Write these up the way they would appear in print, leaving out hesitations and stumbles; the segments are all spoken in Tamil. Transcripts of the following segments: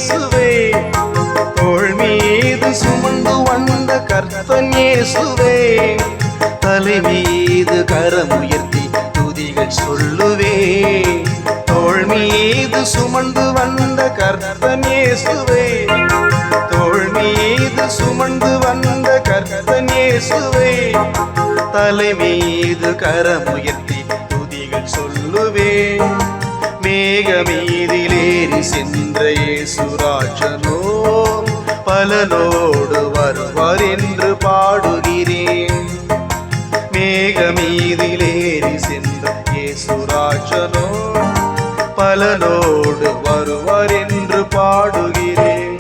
இயேசுவே, தோள் மீது சுமந்து வந்த கர்த்தன் இயேசுவே, தலை மீது கரமுயர்த்தி துதிகள் சொல்லுவே. தோள் மீது சுமந்து வந்த கர்த்தன் இயேசுவே, தோள் மீது சுமந்து வந்த கர்த்தன் இயேசுவே, தலை மீது கரமுயர்த்தி துதிகள் சொல்லுவே. மேகமீதிலேறி சென்ற இயேசுராஜனோ பலனோடு வருவார் என்று பாடுகிறேன். மேகமீதிலேறி சென்ற இயேசுராஜனோ பலனோடு வருவார் என்று பாடுகிறேன்.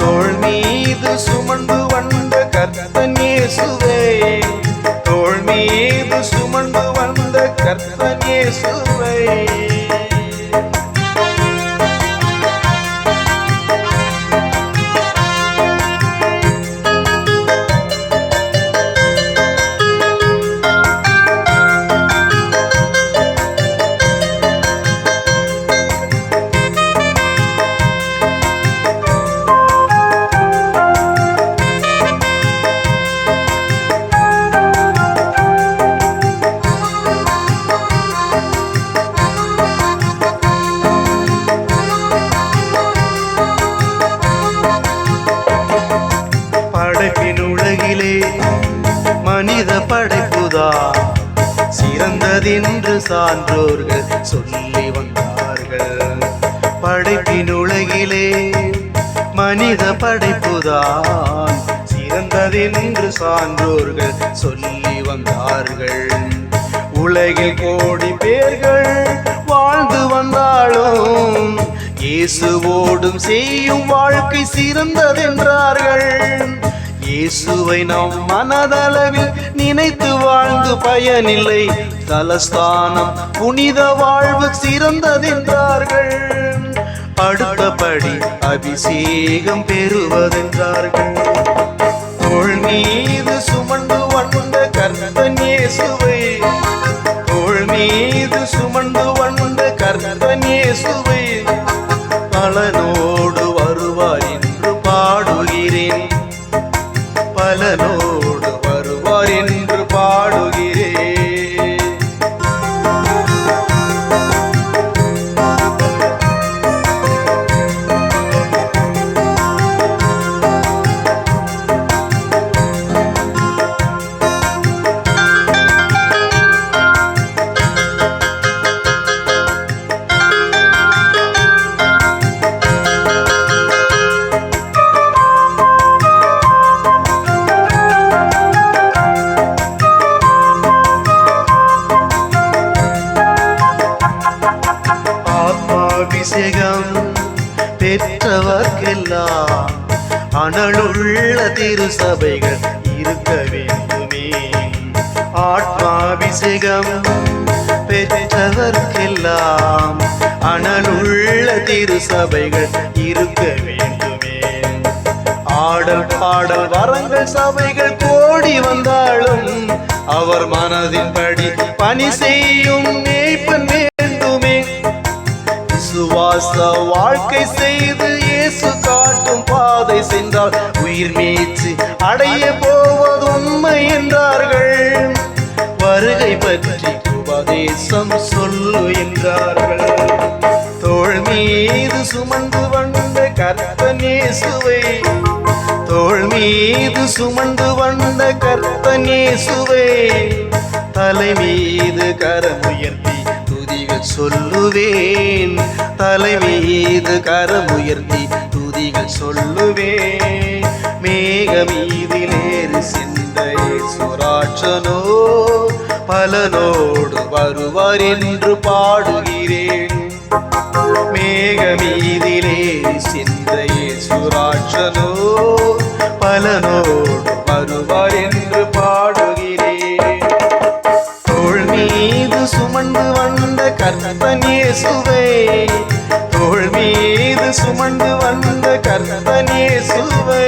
தோள் மீது சுமந்து வந்த கர்த்தன் இயேசுவே, தோள் மீது சுமந்து வந்த கர்த்தன் இயேசுவே. படைப்பின் உலகிலே மனித படைப்புதா சிறந்ததென்று சான்றோர்கள் சொல்லி வந்தார்கள். படைப்பின் உலகிலே மனித படைப்புதான் சிறந்ததென்று சான்றோர்கள் சொல்லி வந்தார்கள். உலகில் கோடி பேர்கள் வாழ்ந்து வந்தாலும் இயேசுவோடும் செய்யும் வாழ்க்கை சிறந்ததென்றார்கள். இயேசுவை நாம் மனதளவில் நினைத்து வாழ்ந்து பயனில்லை, தலஸ்தானம் புனித வாழ்வு சிறந்ததென்றார்கள். அடுத்தபடி அபிஷேகம் பெறுவதென்றார்கள். தோள் மீது சுமந்து வந்த கர்த்தன் இயேசுவை, தோள் மீது சுமந்து வந்த கர்த்தன் இயேசுவை, பலனோடு வருவார் என்று பாடுகிறேன். பலனோடு வருவார் என்று பாடுகிறேன். அபிஷேகம் பெற்றவர்க்கெல்லாம் அனலுள்ள திருசபைகள் இருக்க வேண்டுமே. ஆத்மாபிஷேகம் பெற்றவர்க்கெல்லாம் அனலுள்ள திருசபைகள் இருக்க வேண்டுமே. ஆடல் பாடல் வரங்கள் சபைகள் கோடி வந்தாலும் அவர் மனதின்படி பணி செய்யும் மேய்ப்பன் வேண்டுமே. விசுவாச வாழ்க்கை செய்து இயேசு காட்டும் பாதை சென்றால் உயிர் மீட்சி அடைய போவது உண்மை என்றார்கள். வருகை பற்றி உபதேசம் சொல்லு என்றார்கள். தோள் மீது சுமந்து வந்த கர்த்தன் இயேசுவை, தோள் மீது சுமந்து வந்த கர்த்தன் இயேசுவை, தலை மீது கரமுயர்த்தி துதிகள் சொல்லுவேன். தலை மீது கரமுயர்த்தி துதிகள் சொல்லுவேன். மேகமீதிலேறி சென்ற இயேசுராஜனோ பலனோடு வருவார் என்று பாடுகிறேன். மேகமீதிலேறி சென்ற இயேசுராஜனோ பலனோடு வருவார் என்று பாடுகிறேன். தோள் மீது சுமந்து வந்த கர்த்தன் இயேசுவே, தோள் மீது சுமந்து வந்த கர்த்தன் இயேசுவே,